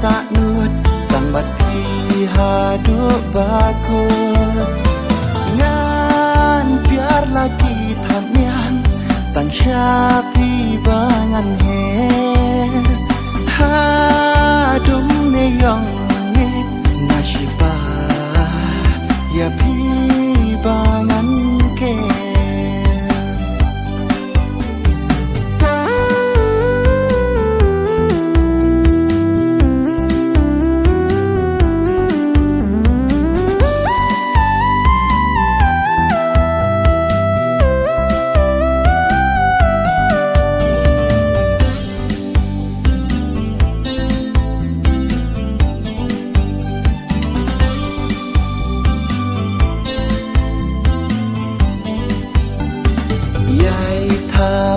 สะนุดตั้งบัดพีหาดูบากูงานเปียร์ลากีทำยังตั้งชาพีบางันเฮหาดุมในยองเงนาชิบาอย่าพีบางันเก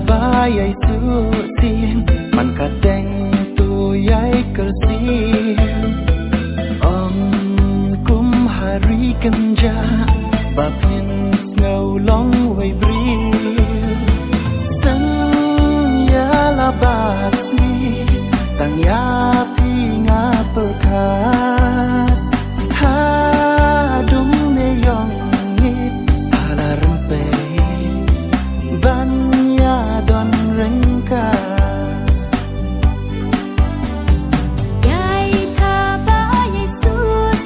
บาใหญ่สูเสียงมันก็แต่งตัวใหญ่กระเสียงกุมหารีกันจาบาเพนสเงาลองไว้บรีสัญญาลาบาบสีตั้งยาพี่งาเปิดขาดหาดุมในยองงิดฮาลารัมเปบันดอนเริงกาใหญ่ทาบาใหญ่สู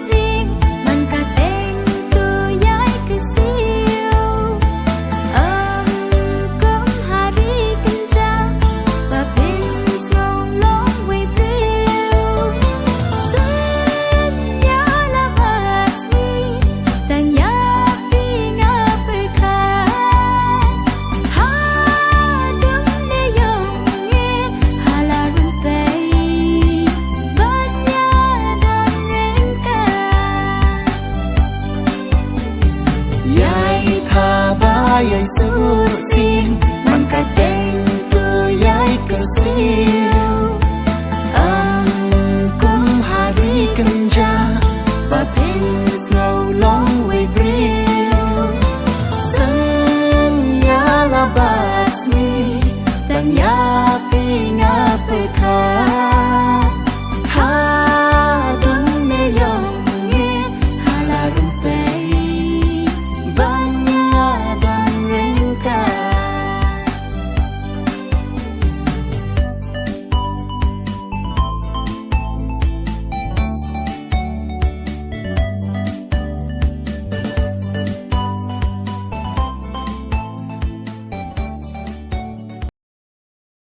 สิงมันก็เต็งตัวใหญ่คือเสียวกุมหารีกันจาบาเพนสงงลงไว้เปรียวสัญญาลาบาสมีตั้งยาพี่งาเปิดขาใหญ่สูเสียง